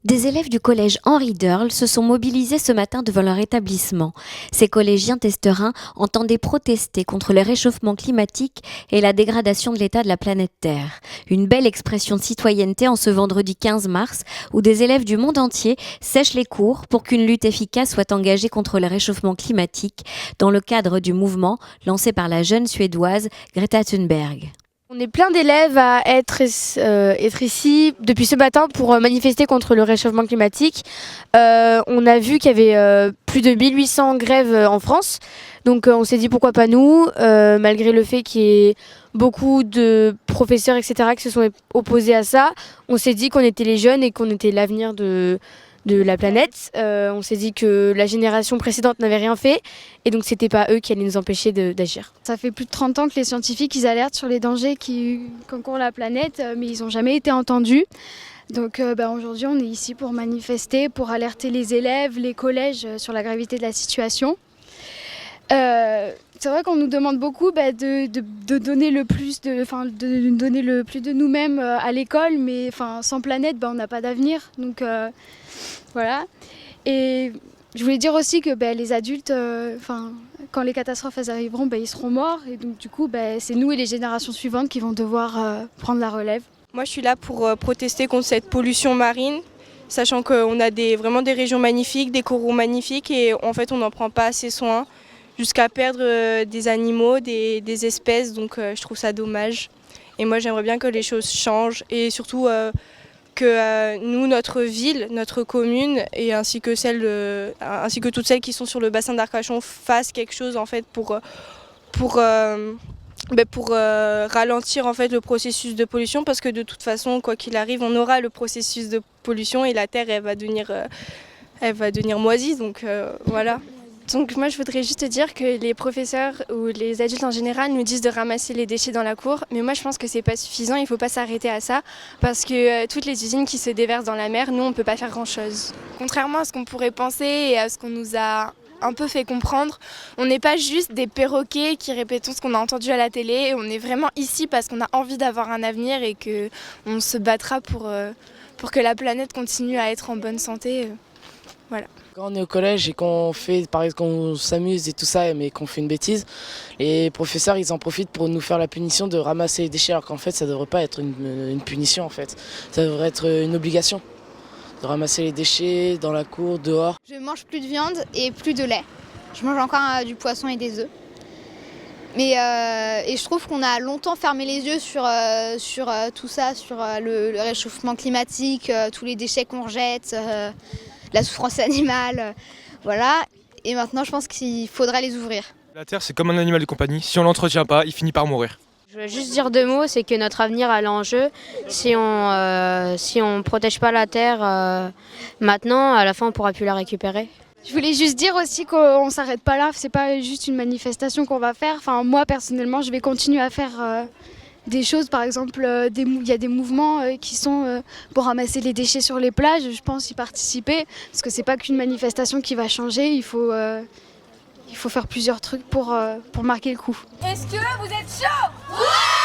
Des élèves du collège Henri Derle se sont mobilisés ce matin devant leur établissement. Ces collégiens testerains entendaient protester contre le réchauffement climatique et la dégradation de l'état de la planète Terre. Une belle expression de citoyenneté en ce vendredi 15 mars où des élèves du monde entier sèchent les cours pour qu'une lutte efficace soit engagée contre le réchauffement climatique dans le cadre du mouvement lancé par la jeune Suédoise Greta Thunberg. On est plein d'élèves à être ici depuis ce matin pour manifester contre le réchauffement climatique. On a vu qu'il y avait plus de 1800 grèves en France. Donc on s'est dit pourquoi pas nous, malgré le fait qu'il y ait beaucoup de professeurs, etc. qui se sont opposés à ça. On s'est dit qu'on était les jeunes et qu'on était l'avenir de la planète. On s'est dit que la génération précédente n'avait rien fait et donc c'était pas eux qui allaient nous empêcher d'agir. Ça fait plus de 30 ans que les scientifiques ils alertent sur les dangers qu'encourt la planète, mais ils n'ont jamais été entendus. Donc aujourd'hui on est ici pour manifester, pour alerter les élèves, les collèges sur la gravité de la situation. C'est vrai qu'on nous demande beaucoup de donner le plus de donner le plus de nous-mêmes à l'école, mais sans planète on n'a pas d'avenir. Donc voilà. Et je voulais dire aussi que les adultes, quand les catastrophes elles arriveront, ils seront morts. Et donc du coup, c'est nous et les générations suivantes qui vont devoir prendre la relève. Moi, je suis là pour protester contre cette pollution marine, sachant qu'on a vraiment des régions magnifiques, des coraux magnifiques, et en fait, on n'en prend pas assez soin, jusqu'à perdre des animaux, des espèces. Donc, je trouve ça dommage. Et moi, j'aimerais bien que les choses changent, et surtout que nous, notre ville, notre commune, et ainsi que toutes celles qui sont sur le bassin d'Arcachon fassent quelque chose en fait pour ralentir en fait le processus de pollution, parce que de toute façon, quoi qu'il arrive, on aura le processus de pollution et la terre elle va devenir moisie. Donc voilà. Donc moi je voudrais juste dire que les professeurs ou les adultes en général nous disent de ramasser les déchets dans la cour, mais moi je pense que c'est pas suffisant, il ne faut pas s'arrêter à ça, parce que toutes les usines qui se déversent dans la mer, nous on ne peut pas faire grand chose. Contrairement à ce qu'on pourrait penser et à ce qu'on nous a un peu fait comprendre, on n'est pas juste des perroquets qui répétons ce qu'on a entendu à la télé, on est vraiment ici parce qu'on a envie d'avoir un avenir et qu'on se battra pour que la planète continue à être en bonne santé. Voilà. Quand on est au collège et qu'on fait, par exemple, qu'on s'amuse et tout ça, mais qu'on fait une bêtise, les professeurs ils en profitent pour nous faire la punition de ramasser les déchets, alors qu'en fait ça devrait pas être une punition en fait, ça devrait être une obligation de ramasser les déchets dans la cour, dehors. Je mange plus de viande et plus de lait. Je mange encore du poisson et des œufs. Mais et je trouve qu'on a longtemps fermé les yeux sur tout ça, sur le réchauffement climatique, tous les déchets qu'on jette. La souffrance animale, voilà. Et maintenant, je pense qu'il faudrait les ouvrir. La Terre, c'est comme un animal de compagnie. Si on l'entretient pas, il finit par mourir. Je veux juste dire deux mots, c'est que notre avenir est en jeu. Si on protège pas la Terre maintenant, à la fin, on pourra plus la récupérer. Je voulais juste dire aussi qu'on s'arrête pas là, c'est pas juste une manifestation qu'on va faire. Moi personnellement, je vais continuer à faire des choses, par exemple, il y a des mouvements qui sont pour ramasser les déchets sur les plages, je pense y participer, parce que c'est pas qu'une manifestation qui va changer, il faut faire plusieurs trucs pour marquer le coup. Est-ce que vous êtes chaud? Ouais!